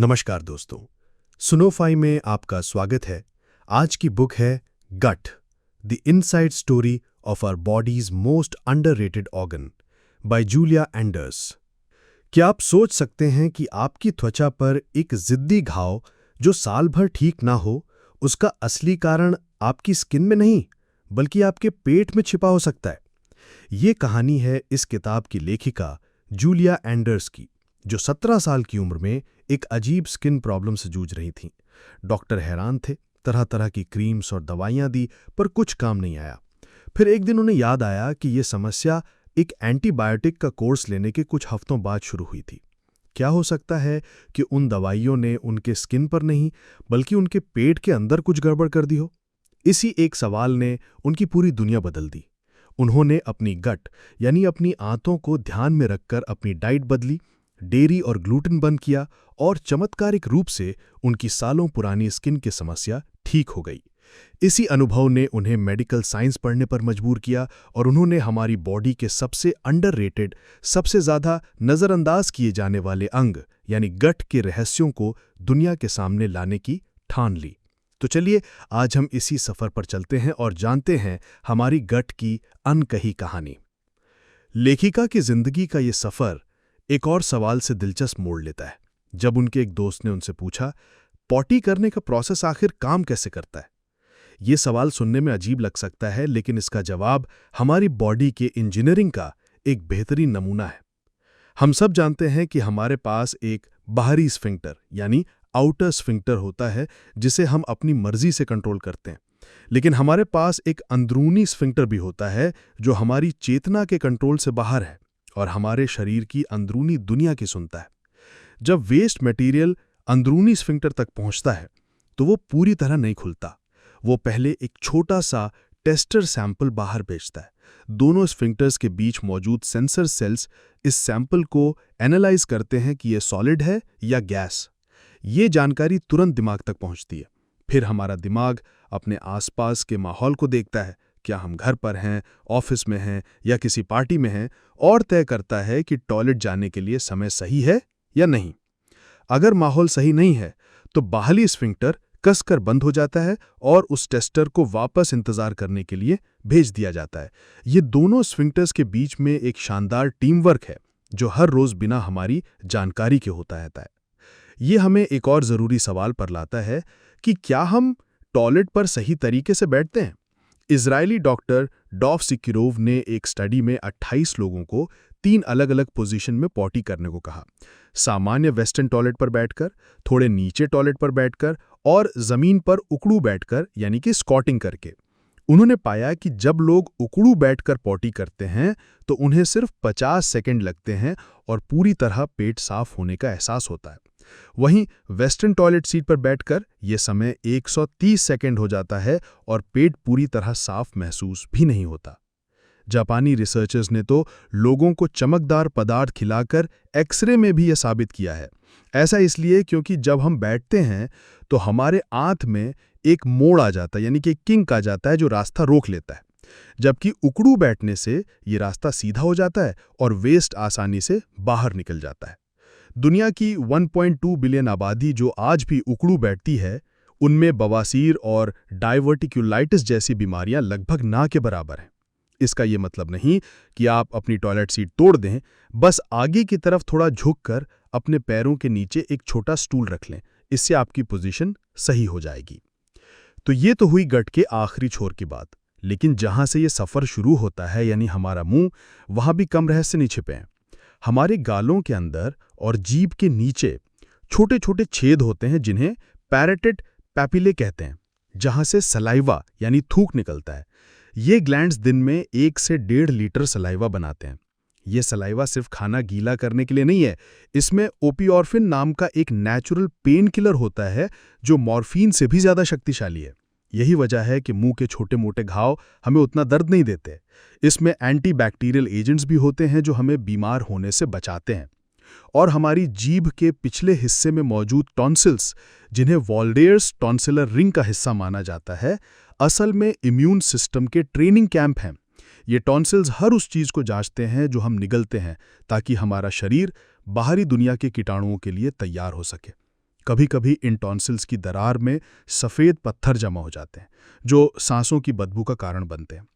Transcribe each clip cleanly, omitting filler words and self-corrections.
नमस्कार दोस्तों, सुनोफाई में आपका स्वागत है। आज की बुक है gut, the inside story of our body's most underrated organ by Julia Enders. क्या आप सोच सकते हैं कि आपकी त्वचा पर एक जिद्दी घाव जो साल भर ठीक ना हो, उसका असली कारण आपकी स्किन में नहीं बल्कि आपके पेट में छिपा हो सकता है? ये कहानी है इस किताब की लेखिका जूलिया एंडर्स की, जो 17 साल की उम्र में एक अजीब स्किन प्रॉब्लम से जूझ रही थीं। डॉक्टर हैरान थे, तरह तरह की क्रीम्स और दवाइयां दी, पर कुछ काम नहीं आया। फिर एक दिन उन्हें याद आया कि ये समस्या एक एंटीबायोटिक का कोर्स लेने के कुछ हफ्तों बाद शुरू हुई थी। क्या हो सकता है कि उन दवाइयों ने उनके स्किन पर नहीं बल्कि उनके पेट के अंदर कुछ गड़बड़ कर दी हो? इसी एक सवाल ने उनकी पूरी दुनिया बदल दी। उन्होंने अपनी गट यानी अपनी आंतों को ध्यान में रखकर अपनी डाइट बदली, डेयरी और ग्लूटेन बंद किया और चमत्कारिक रूप से उनकी सालों पुरानी स्किन की समस्या ठीक हो गई। इसी अनुभव ने उन्हें मेडिकल साइंस पढ़ने पर मजबूर किया और उन्होंने हमारी बॉडी के सबसे अंडररेटेड, सबसे ज्यादा नजरअंदाज किए जाने वाले अंग यानी गट के रहस्यों को दुनिया के सामने लाने की ठान ली। तो चलिए आज हम इसी सफर पर चलते हैं और जानते हैं हमारी गट की अनकही कहानी। लेखिका की जिंदगी का ये सफर एक और सवाल से दिलचस्प मोड़ लेता है। जब उनके एक दोस्त ने उनसे पूछा, पॉटी करने का प्रोसेस आखिर काम कैसे करता है? ये सवाल सुनने में अजीब लग सकता है, लेकिन इसका जवाब हमारी बॉडी के इंजीनियरिंग का एक बेहतरीन नमूना है। हम सब जानते हैं कि हमारे पास एक बाहरी स्फिंक्टर यानी आउटर स्फिंक्टर होता है, जिसे हम अपनी मर्जी से कंट्रोल करते हैं। लेकिन हमारे पास एक अंदरूनी स्फिंक्टर भी होता है, जो हमारी चेतना के कंट्रोल से बाहर है और हमारे शरीर की अंदरूनी दुनिया की सुनता है। जब वेस्ट मटेरियल अंदरूनी स्फिंक्टर तक पहुंचता है तो वो पूरी तरह नहीं खुलता। वो पहले एक छोटा सा टेस्टर सैंपल बाहर भेजता है। दोनों स्फिंक्टर्स के बीच मौजूद सेंसर सेल्स इस सैंपल को एनालाइज करते हैं कि ये सॉलिड है या गैस। ये जानकारी तुरंत दिमाग तक पहुंचती है। फिर हमारा दिमाग अपने आसपास के माहौल को देखता है, क्या हम घर पर हैं, ऑफिस में हैं या किसी पार्टी में हैं, और तय करता है कि टॉयलेट जाने के लिए समय सही है या नहीं। अगर माहौल सही नहीं है तो बाहरी स्फिंक्टर कसकर बंद हो जाता है और उस टेस्टर को वापस इंतजार करने के लिए भेज दिया जाता है। ये दोनों स्फिंक्टर्स के बीच में एक शानदार टीम वर्क है, जो हर रोज बिना हमारी जानकारी के होता रहता है। ये हमें एक और जरूरी सवाल पर लाता है कि क्या हम टॉयलेट पर सही तरीके से बैठते हैं? इजरायली डॉक्टर डॉफ सिकिरोव ने एक स्टडी में 28 लोगों को 3 अलग अलग पोजीशन में पॉटी करने को कहा। सामान्य वेस्टर्न टॉयलेट पर बैठकर, थोड़े नीचे टॉयलेट पर बैठकर और जमीन पर उकड़ू बैठकर यानी कि स्क्वाटिंग करके। उन्होंने पाया कि जब लोग उकड़ू बैठकर पॉटी करते हैं तो उन्हें सिर्फ 50 सेकंड लगते हैं और पूरी तरह पेट साफ होने का एहसास होता है। वहीं वेस्टर्न टॉयलेट सीट पर बैठकर यह समय 130 सेकंड हो जाता है और पेट पूरी तरह साफ महसूस भी नहीं होता। जापानी रिसर्चर्स ने तो लोगों को चमकदार पदार्थ खिलाकर एक्सरे में भी यह साबित किया है। ऐसा इसलिए क्योंकि जब हम बैठते हैं तो हमारे आंत में एक मोड़ आ जाता है, यानी कि किंक आ जाता है, जो रास्ता रोक लेता है। जबकि उकड़ू बैठने से ये रास्ता सीधा हो जाता है और वेस्ट आसानी से बाहर निकल जाता है। दुनिया की 1.2 बिलियन आबादी जो आज भी उकड़ू बैठती है, उनमें बवासीर और डायवर्टिक्युलाइटिस जैसी बीमारियां लगभग ना के बराबर हैं। इसका ये मतलब नहीं कि आप अपनी टॉयलेट सीट तोड़ दें, बस आगे की तरफ थोड़ा झुककर अपने पैरों के नीचे एक छोटा स्टूल रख लें। इससे आपकी पोजीशन सही हो जाएगी। तो ये तो हुई गट के आखिरी छोर की बात, लेकिन जहां से ये सफर शुरू होता है यानी हमारा मुंह, वहां भी कम रहस्य नहीं छिपे हैं। हमारे गालों के अंदर और जीभ के नीचे छोटे छोटे छेद होते हैं, जिन्हें पैरेटेड पैपिले कहते हैं, जहां से सलाइवा यानी थूक निकलता है। ये ग्लैंड्स दिन में 1 से 1.5 लीटर सलाइवा बनाते हैं। ये सलाइवा सिर्फ खाना गीला करने के लिए नहीं है, इसमें ओपियोर्फिन नाम का एक नेचुरल पेन किलर होता है, जो मॉर्फिन से भी ज्यादा शक्तिशाली है। यही वजह है कि मुंह के छोटे मोटे घाव हमें उतना दर्द नहीं देते। इसमें एंटीबैक्टीरियल एजेंट्स भी होते हैं जो हमें बीमार होने से बचाते हैं। और हमारी जीभ के पिछले हिस्से में मौजूद टॉन्सिल्स, जिन्हें वॉल्डेयर्स टॉन्सिलर रिंग का हिस्सा माना जाता है, असल में इम्यून सिस्टम के ट्रेनिंग कैंप हैं। ये टॉन्सिल्स हर उस चीज को जांचते हैं जो हम निगलते हैं, ताकि हमारा शरीर बाहरी दुनिया के कीटाणुओं के लिए तैयार हो सके। कभी-कभी इन टॉन्सिल्स की दरार में सफ़ेद पत्थर जमा हो जाते हैं, जो सांसों की बदबू का कारण बनते हैं।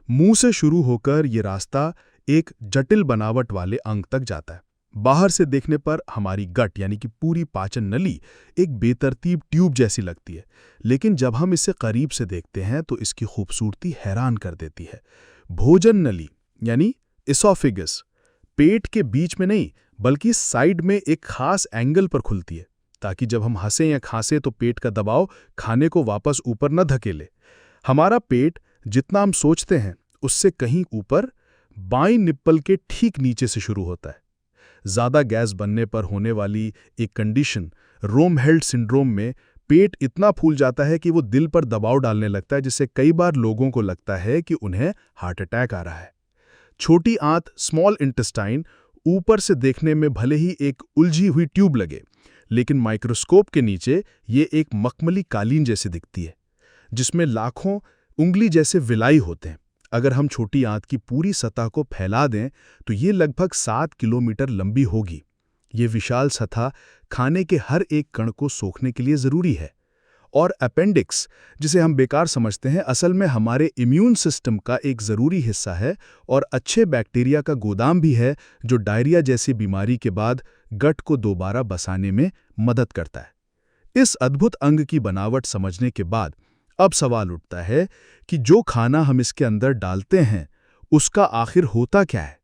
मुंह से शुरू होकर ये रास्ता एक जटिल बनावट वाले अंग तक जाता है। बाहर से देखने पर हमारी गट यानी कि पूरी पाचन नली एक बेतरतीब ट्यूब जैसी लगती है, लेकिन जब हम इसे करीब से देखते हैं तो इसकी खूबसूरती हैरान कर देती है। भोजन नली यानी इसोफेगस पेट के बीच में नहीं बल्कि साइड में एक खास एंगल पर खुलती है, ताकि जब हम हंसें या खांसें तो पेट का दबाव खाने को वापस ऊपर न धकेले। हमारा पेट जितना हम सोचते हैं उससे कहीं ऊपर बाईं निप्पल के ठीक नीचे से शुरू होता है। ज़्यादा गैस बनने पर होने वाली एक कंडीशन रोम-हेल्ड सिंड्रोम में पेट इतना फूल जाता है कि वो दिल पर दबाव डालने लगता है, जिससे कई बार लोगों को लगता है कि उन्हें हार्ट अटैक आ रहा है। छोटी आंत स्मॉल इंटेस्टाइन ऊपर से देखने में भले ही एक उलझी हुई ट्यूब लगे, लेकिन माइक्रोस्कोप के नीचे ये एक मखमली कालीन जैसी दिखती है, जिसमें लाखों उंगली जैसे विलाई होते हैं। अगर हम छोटी आंत की पूरी सतह को फैला दें तो ये लगभग 7 किलोमीटर लंबी होगी। ये विशाल सतह खाने के हर एक कण को सोखने के लिए ज़रूरी है। और अपेंडिक्स, जिसे हम बेकार समझते हैं, असल में हमारे इम्यून सिस्टम का एक ज़रूरी हिस्सा है और अच्छे बैक्टीरिया का गोदाम भी है, जो डायरिया जैसी बीमारी के बाद गट को दोबारा बसाने में मदद करता है। इस अद्भुत अंग की बनावट समझने के बाद अब सवाल उठता है कि जो खाना हम इसके अंदर डालते हैं उसका आखिर होता क्या है।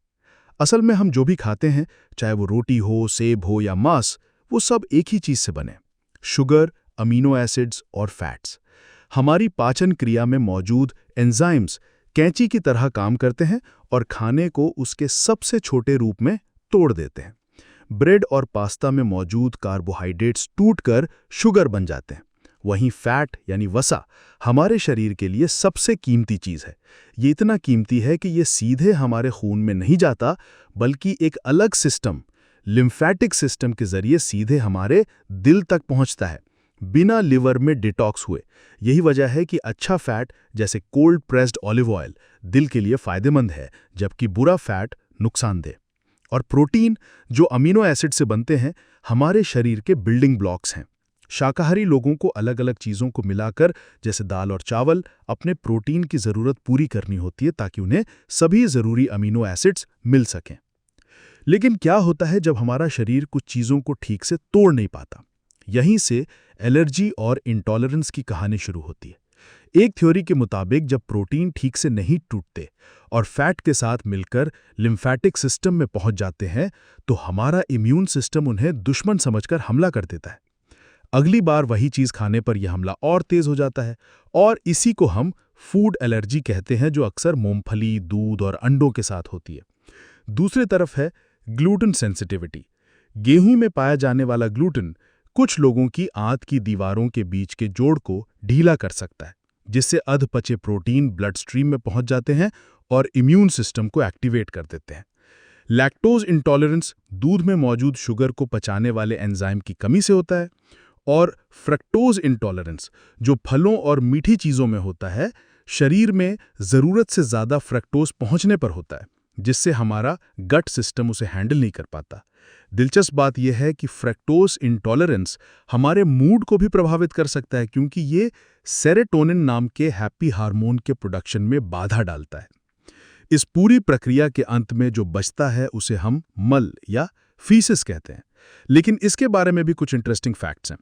असल में हम जो भी खाते हैं, चाहे वो रोटी हो, सेब हो या मांस, वो सब एक ही चीज़ से बने, शुगर, अमीनो एसिड्स और फैट्स। हमारी पाचन क्रिया में मौजूद एंजाइम्स कैंची की तरह काम करते हैं और खाने को उसके सबसे छोटे रूप में तोड़ देते हैं। ब्रेड और पास्ता में मौजूद कार्बोहाइड्रेट्स टूटकर शुगर बन जाते हैं। वहीं फैट यानी वसा हमारे शरीर के लिए सबसे कीमती चीज़ है। ये इतना कीमती है कि ये सीधे हमारे खून में नहीं जाता, बल्कि एक अलग सिस्टम, लिम्फेटिक सिस्टम के जरिए सीधे हमारे दिल तक पहुंचता है, बिना लिवर में डिटॉक्स हुए। यही वजह है कि अच्छा फैट जैसे कोल्ड प्रेस्ड ऑलिव ऑयल दिल के लिए फायदेमंद है, जबकि बुरा फैट नुकसानदेह। और प्रोटीन, जो अमीनो एसिड से बनते हैं, हमारे शरीर के बिल्डिंग ब्लॉक्स हैं। शाकाहारी लोगों को अलग अलग चीज़ों को मिलाकर, जैसे दाल और चावल, अपने प्रोटीन की ज़रूरत पूरी करनी होती है, ताकि उन्हें सभी ज़रूरी अमीनो एसिड्स मिल सकें। लेकिन क्या होता है जब हमारा शरीर कुछ चीज़ों को ठीक से तोड़ नहीं पाता? यहीं से एलर्जी और इंटॉलरेंस की कहानी शुरू होती है। एक थ्योरी के मुताबिक जब प्रोटीन ठीक से नहीं टूटते और फैट के साथ मिलकर लिम्फेटिक सिस्टम में पहुंच जाते हैं, तो हमारा इम्यून सिस्टम उन्हें दुश्मन समझकर हमला कर देता है। अगली बार वही चीज़ खाने पर यह हमला और तेज हो जाता है, और इसी को हम फूड एलर्जी कहते हैं, जो अक्सर मूंगफली, दूध और अंडों के साथ होती है। दूसरी तरफ है ग्लूटेन सेंसिटिविटी। गेहूं में पाया जाने वाला ग्लूटेन कुछ लोगों की आंत की दीवारों के बीच के जोड़ को ढीला कर सकता है, जिससे अधपचे प्रोटीन ब्लड स्ट्रीम में पहुंच जाते हैं और इम्यून सिस्टम को एक्टिवेट कर देते हैं। लैक्टोज इंटॉलरेंस दूध में मौजूद शुगर को पचाने वाले एंजाइम की कमी से होता है, और फ्रक्टोज इंटॉलरेंस, जो फलों और मीठी चीज़ों में होता है, शरीर में ज़रूरत से ज़्यादा फ्रक्टोज पहुंचने पर होता है, जिससे हमारा गट सिस्टम उसे हैंडल नहीं कर पाता। दिलचस्प बात यह है कि फ्रक्टोज इंटॉलरेंस हमारे मूड को भी प्रभावित कर सकता है, क्योंकि ये सेरोटोनिन नाम के हैप्पी हार्मोन के प्रोडक्शन में बाधा डालता है। इस पूरी प्रक्रिया के अंत में जो बचता है उसे हम मल या फीसिस कहते हैं। लेकिन इसके बारे में भी कुछ इंटरेस्टिंग फैक्ट्स हैं।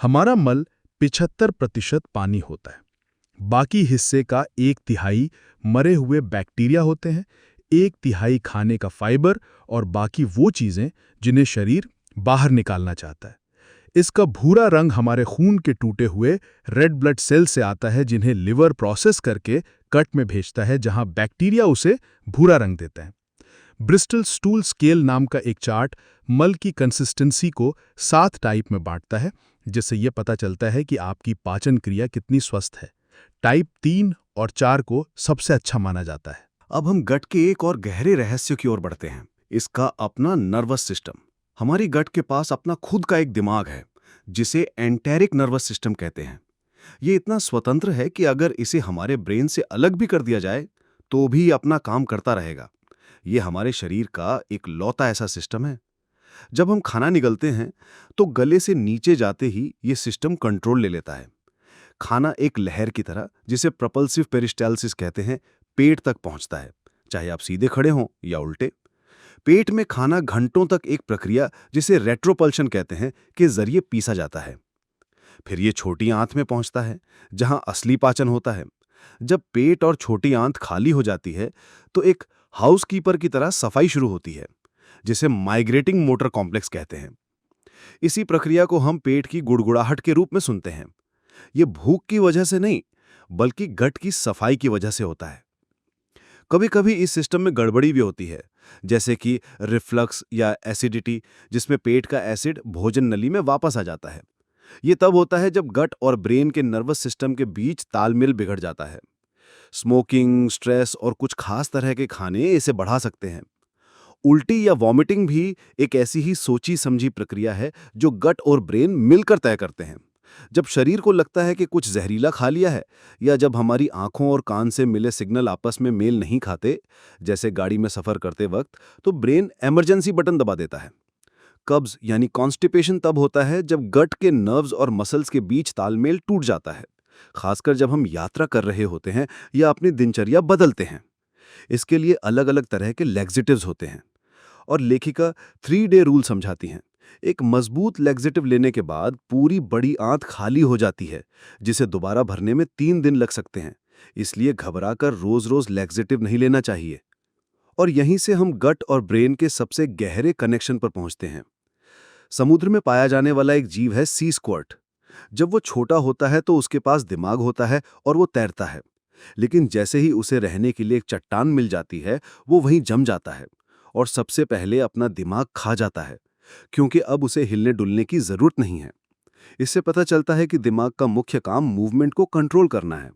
हमारा मल 75% पानी होता है, बाकी हिस्से का 1/3 मरे हुए बैक्टीरिया होते हैं, 1/3 खाने का फाइबर और बाकी वो चीज़ें जिन्हें शरीर बाहर निकालना चाहता है। इसका भूरा रंग हमारे खून के टूटे हुए रेड ब्लड सेल से आता है, जिन्हें लिवर प्रोसेस करके कट में भेजता है, जहां बैक्टीरिया उसे भूरा रंग देता है। ब्रिस्टल स्टूल स्केल नाम का एक चार्ट मल की कंसिस्टेंसी को 7 टाइप में बांटता है, जिससे यह पता चलता है कि आपकी पाचन क्रिया कितनी स्वस्थ है। टाइप 3 और 4 को सबसे अच्छा माना जाता है। अब हम गट के एक और गहरे रहस्य की ओर बढ़ते हैं, इसका अपना नर्वस सिस्टम। हमारी गट के पास अपना खुद का एक दिमाग है, जिसे एंटेरिक नर्वस सिस्टम कहते हैं। ये इतना स्वतंत्र है कि अगर इसे हमारे ब्रेन से अलग भी कर दिया जाए तो भी अपना काम करता रहेगा। ये हमारे शरीर का एक लौता ऐसा सिस्टम है। जब हम खाना निगलते हैं तो गले से नीचे जाते ही ये सिस्टम कंट्रोल ले लेता है। खाना एक लहर की तरह, जिसे प्रपल्सिव पेरिस्टालसिस कहते हैं, पेट तक पहुंचता है, चाहे आप सीधे खड़े हों या उल्टे। पेट में खाना घंटों तक एक प्रक्रिया, जिसे रेट्रोपल्शन कहते हैं, के जरिए पीसा जाता है। फिर ये छोटी आंत में पहुंचता है, जहां असली पाचन होता है। जब पेट और छोटी आंत खाली हो जाती है तो एक हाउसकीपर की तरह सफाई शुरू होती है, जिसे माइग्रेटिंग मोटर कॉम्प्लेक्स कहते हैं। इसी प्रक्रिया को हम पेट की गुड़गुड़ाहट के रूप में सुनते हैं। ये भूख की वजह से नहीं, बल्कि गट की सफाई की वजह से होता है। कभी कभी इस सिस्टम में गड़बड़ी भी होती है, जैसे कि रिफ्लक्स या एसिडिटी, जिसमें पेट का एसिड भोजन नली में वापस आ जाता है। ये तब होता है जब गट और ब्रेन के नर्वस सिस्टम के बीच तालमेल बिगड़ जाता है। स्मोकिंग, स्ट्रेस और कुछ खास तरह के खाने इसे बढ़ा सकते हैं। उल्टी या वॉमिटिंग भी एक ऐसी ही सोची समझी प्रक्रिया है जो गट और ब्रेन मिलकर तय करते हैं। जब शरीर को लगता है कि कुछ जहरीला खा लिया है, या जब हमारी आंखों और कान से मिले सिग्नल आपस में मेल नहीं खाते, जैसे गाड़ी में सफर करते वक्त, तो ब्रेन इमरजेंसी बटन दबा देता है। कब्ज यानी कॉन्स्टिपेशन तब होता है जब गट के नर्व्स और मसल्स के बीच तालमेल टूट जाता है, खासकर जब हम यात्रा कर रहे होते हैं या अपनी दिनचर्या बदलते हैं। इसके लिए अलग अलग तरह के लैक्सेटिव्स होते हैं, और लेखिका 3 डे रूल समझाती हैं। एक मजबूत लैक्सेटिव लेने के बाद पूरी बड़ी आंत खाली हो जाती है, जिसे दोबारा भरने में 3 दिन लग सकते हैं। इसलिए घबराकर रोज रोज लैक्सेटिव नहीं लेना चाहिए। और यहीं से हम गट और ब्रेन के सबसे गहरे कनेक्शन पर पहुंचते हैं। समुद्र में पाया जाने वाला एक जीव है सी स्क्वर्ट। जब वो छोटा होता है तो उसके पास दिमाग होता है और वो तैरता है, लेकिन जैसे ही उसे रहने के लिए एक चट्टान मिल जाती है, वो वहीं जम जाता है और सबसे पहले अपना दिमाग खा जाता है, क्योंकि अब उसे हिलने डुलने की जरूरत नहीं है। इससे पता चलता है कि दिमाग का मुख्य काम मूवमेंट को कंट्रोल करना है।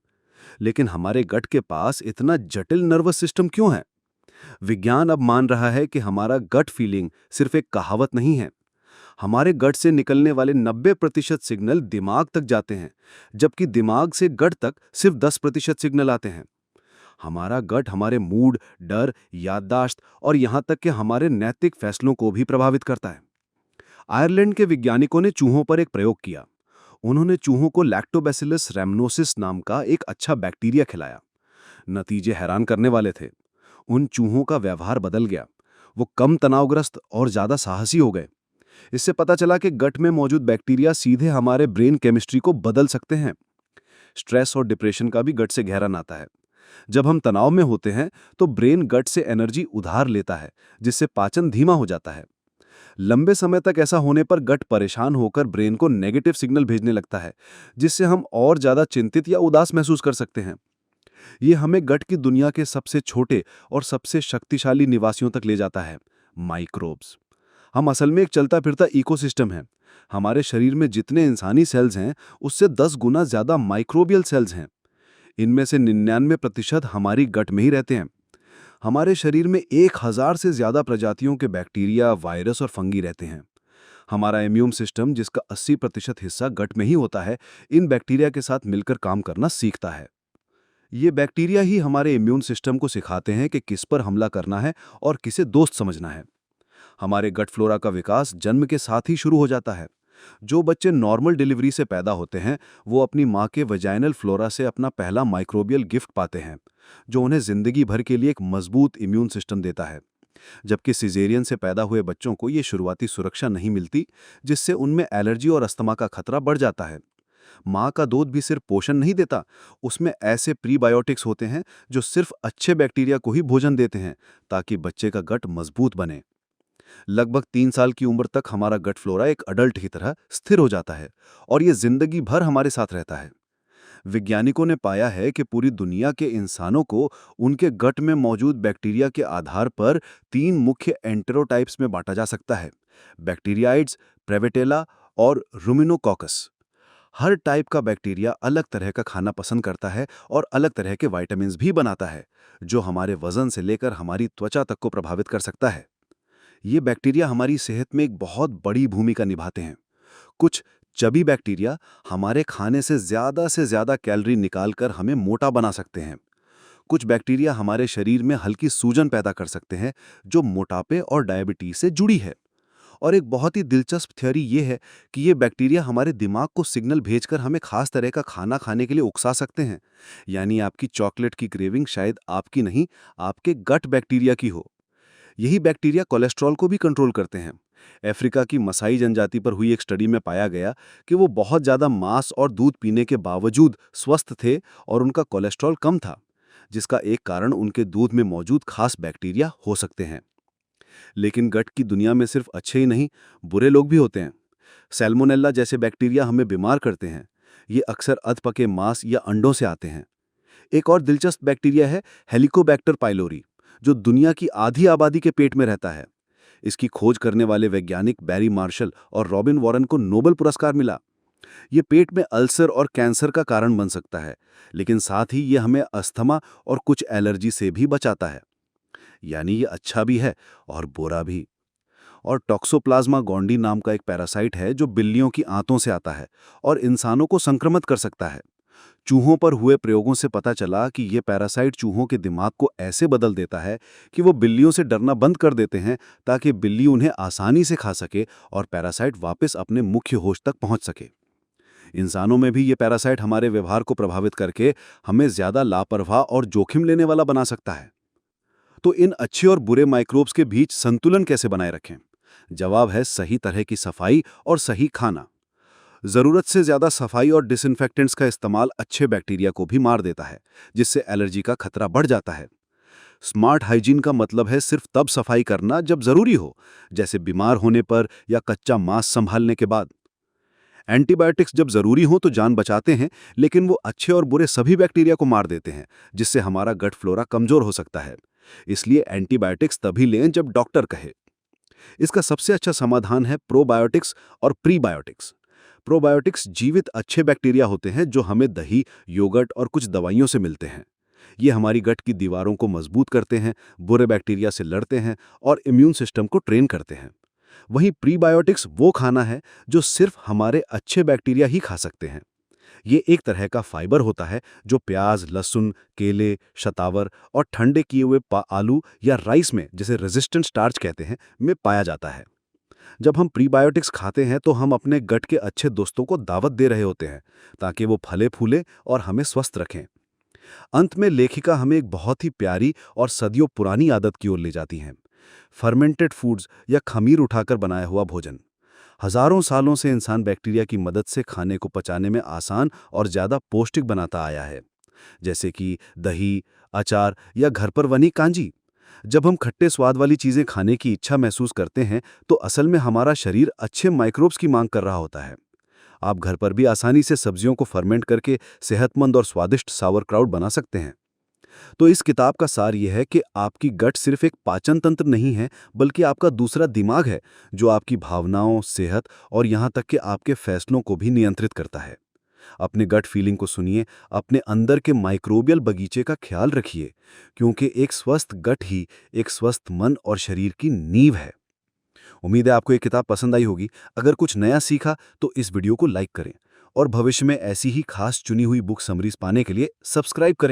लेकिन हमारे गट के पास इतना जटिल नर्वस सिस्टम क्यों है? विज्ञान अब मान रहा है कि हमारा गट फीलिंग सिर्फ एक कहावत नहीं है। हमारे गट से निकलने वाले 90% सिग्नल दिमाग तक जाते हैं, जबकि दिमाग से गट तक सिर्फ 10% सिग्नल आते हैं। हमारा गट हमारे मूड, डर, याददाश्त और यहां तक कि हमारे नैतिक फैसलों को भी प्रभावित करता है। आयरलैंड के वैज्ञानिकों ने चूहों पर एक प्रयोग किया। उन्होंने चूहों को लैक्टोबैसिलस रैमनोसिस नाम का एक अच्छा बैक्टीरिया खिलाया। नतीजे हैरान करने वाले थे। उन चूहों का व्यवहार बदल गया। वो कम तनावग्रस्त और ज्यादा साहसी हो गए। इससे पता चला कि गट में मौजूद बैक्टीरिया सीधे हमारे ब्रेन केमिस्ट्री को बदल सकते हैं। स्ट्रेस और डिप्रेशन का भी गट से गहरा नाता है। जब हम तनाव में होते हैं तो ब्रेन गट से एनर्जी उधार लेता है, जिससे पाचन धीमा हो जाता है। लंबे समय तक ऐसा होने पर गट परेशान होकर ब्रेन को नेगेटिव सिग्नल भेजने लगता है, जिससे हम और ज्यादा चिंतित या उदास महसूस कर सकते हैं। ये हमें गट की दुनिया के सबसे छोटे और सबसे शक्तिशाली निवासियों तक ले जाता है, माइक्रोब्स। हम असल में एक चलता फिरता इकोसिस्टम है। हमारे शरीर में जितने इंसानी सेल्स हैं, उससे 10 गुना ज्यादा माइक्रोबियल सेल्स हैं। इनमें से 99% हमारी गट में ही रहते हैं। हमारे शरीर में 1000 से ज्यादा प्रजातियों के बैक्टीरिया, वायरस और फंगी रहते हैं। हमारा इम्यून सिस्टम, जिसका 80% हिस्सा गट में ही होता है, इन बैक्टीरिया के साथ मिलकर काम करना सीखता है। ये बैक्टीरिया ही हमारे इम्यून सिस्टम को सिखाते हैं कि किस पर हमला करना है और किसे दोस्त समझना है। हमारे गट फ्लोरा का विकास जन्म के साथ ही शुरू हो जाता है। जो बच्चे नॉर्मल डिलीवरी से पैदा होते हैं, वो अपनी माँ के वजाइनल फ्लोरा से अपना पहला माइक्रोबियल गिफ्ट पाते हैं, जो उन्हें जिंदगी भर के लिए एक मजबूत इम्यून सिस्टम देता है। जबकि सिजेरियन से पैदा हुए बच्चों को ये शुरुआती सुरक्षा नहीं मिलती, जिससे उनमें एलर्जी और अस्थमा का खतरा बढ़ जाता है। माँ का दूध भी सिर्फ पोषण नहीं देता, उसमें ऐसे प्रीबायोटिक्स होते हैं जो सिर्फ अच्छे बैक्टीरिया को ही भोजन देते हैं, ताकि बच्चे का गट मजबूत बने। लगभग 3 साल की उम्र तक हमारा गट फ्लोरा एक अडल्ट की तरह स्थिर हो जाता है और ये जिंदगी भर हमारे साथ रहता है। वैज्ञानिकों ने पाया है कि पूरी दुनिया के इंसानों को उनके गट में मौजूद बैक्टीरिया के आधार पर 3 मुख्य एंटेरोटाइप्स में बांटा जा सकता है: बैक्टीरियाइड्स, प्रेवेटेला और रुमिनोकॉकस। हर टाइप का बैक्टीरिया अलग तरह का खाना पसंद करता है और अलग तरह के विटामिन्स भी बनाता है, जो हमारे वजन से लेकर हमारी त्वचा तक को प्रभावित कर सकता है। ये बैक्टीरिया हमारी सेहत में एक बहुत बड़ी भूमिका निभाते हैं। कुछ चबी बैक्टीरिया हमारे खाने से ज्यादा कैलोरी निकालकर हमें मोटा बना सकते हैं। कुछ बैक्टीरिया हमारे शरीर में हल्की सूजन पैदा कर सकते हैं, जो मोटापे और डायबिटीज से जुड़ी है। और एक बहुत ही दिलचस्प थ्योरी ये है कि ये बैक्टीरिया हमारे दिमाग को सिग्नल भेजकर हमें खास तरह का खाना खाने के लिए उकसा सकते हैं। यानी आपकी चॉकलेट की क्रेविंग शायद आपकी नहीं, आपके गट बैक्टीरिया की हो। यही बैक्टीरिया कोलेस्ट्रॉल को भी कंट्रोल करते हैं। अफ्रीका की मसाई जनजाति पर हुई एक स्टडी में पाया गया कि वो बहुत ज़्यादा मांस और दूध पीने के बावजूद स्वस्थ थे और उनका कोलेस्ट्रॉल कम था, जिसका एक कारण उनके दूध में मौजूद खास बैक्टीरिया हो सकते हैं। लेकिन गट की दुनिया में सिर्फ अच्छे ही नहीं, बुरे लोग भी होते हैं। सैल्मोनेला जैसे बैक्टीरिया हमें बीमार करते हैं। ये अक्सर अधपके मांस या अंडों से आते हैं। एक और दिलचस्प बैक्टीरिया है हेलिकोबैक्टर पाइलोरी, जो दुनिया की आधी आबादी के पेट में रहता है। इसकी खोज करने वाले वैज्ञानिक बैरी मार्शल और रॉबिन वॉरेन को नोबेल पुरस्कार मिला। ये पेट में अल्सर और कैंसर का कारण बन सकता है, लेकिन साथ ही ये हमें अस्थमा और कुछ एलर्जी से भी बचाता है। यानी ये अच्छा भी है और बुरा भी। और टॉक्सोप्लाज्मा गोंडी नाम का एक पैरासाइट है जो बिल्लियों की आंतों से आता है और इंसानों को संक्रमित कर सकता है। चूहों पर हुए प्रयोगों से पता चला कि ये पैरासाइट चूहों के दिमाग को ऐसे बदल देता है कि वो बिल्लियों से डरना बंद कर देते हैं, ताकि बिल्ली उन्हें आसानी से खा सके और पैरासाइट वापस अपने मुख्य होश तक पहुंच सके। इंसानों में भी ये पैरासाइट हमारे व्यवहार को प्रभावित करके हमें ज्यादा लापरवाह और जोखिम लेने वाला बना सकता है। तो इन अच्छे और बुरे माइक्रोब्स के बीच संतुलन कैसे बनाए रखें? जवाब है सही तरह की सफाई और सही खाना। जरूरत से ज्यादा सफाई और डिसइंफेक्टेंट्स का इस्तेमाल अच्छे बैक्टीरिया को भी मार देता है, जिससे एलर्जी का खतरा बढ़ जाता है। स्मार्ट हाइजीन का मतलब है सिर्फ तब सफाई करना जब जरूरी हो, जैसे बीमार होने पर या कच्चा मांस संभालने के बाद। एंटीबायोटिक्स जब जरूरी हो तो जान बचाते हैं, लेकिन वो अच्छे और बुरे सभी बैक्टीरिया को मार देते हैं, जिससे हमारा गट फ्लोरा कमजोर हो सकता है। इसलिए एंटीबायोटिक्स तभी लें जब डॉक्टर कहे। इसका सबसे अच्छा समाधान है प्रोबायोटिक्स और प्रीबायोटिक्स। प्रोबायोटिक्स जीवित अच्छे बैक्टीरिया होते हैं जो हमें दही, योगर्ट और कुछ दवाइयों से मिलते हैं। ये हमारी गट की दीवारों को मजबूत करते हैं, बुरे बैक्टीरिया से लड़ते हैं और इम्यून सिस्टम को ट्रेन करते हैं। वहीं प्रीबायोटिक्स वो खाना है जो सिर्फ हमारे अच्छे बैक्टीरिया ही खा सकते हैं। ये एक तरह का फाइबर होता है जो प्याज, लहसुन, केले, शतावर और ठंडे किए हुए आलू या राइस में, जिसे रेजिस्टेंट स्टार्च कहते हैं, में पाया जाता है। जब हम प्रीबायोटिक्स खाते हैं तो हम अपने गट के अच्छे दोस्तों को दावत दे रहे होते हैं, ताकि वो फले फूले और हमें स्वस्थ रखें। अंत में लेखिका हमें एक बहुत ही प्यारी और सदियों पुरानी आदत की ओर ले जाती हैं। फर्मेंटेड फूड्स या खमीर उठाकर बनाया हुआ भोजन। हजारों सालों से इंसान बैक्टीरिया की मदद से खाने को पचाने में आसान और ज्यादा पौष्टिक बनाता आया है, जैसे कि दही, अचार या घर पर बनी कांजी। जब हम खट्टे स्वाद वाली चीजें खाने की इच्छा महसूस करते हैं तो असल में हमारा शरीर अच्छे माइक्रोब्स की मांग कर रहा होता है। आप घर पर भी आसानी से सब्जियों को फर्मेंट करके सेहतमंद और स्वादिष्ट सावरक्राउट बना सकते हैं। तो इस किताब का सार यह है कि आपकी गट सिर्फ एक पाचन तंत्र नहीं है, बल्कि आपका दूसरा दिमाग है, जो आपकी भावनाओं, सेहत और यहाँ तक कि आपके फैसलों को भी नियंत्रित करता है। अपने गट फीलिंग को सुनिए, अपने अंदर के माइक्रोबियल बगीचे का ख्याल रखिए, क्योंकि एक स्वस्थ गट ही एक स्वस्थ मन और शरीर की नींव है। उम्मीद है आपको ये किताब पसंद आई होगी। अगर कुछ नया सीखा तो इस वीडियो को लाइक करें और भविष्य में ऐसी ही खास चुनी हुई बुक समरीज पाने के लिए सब्सक्राइब करें।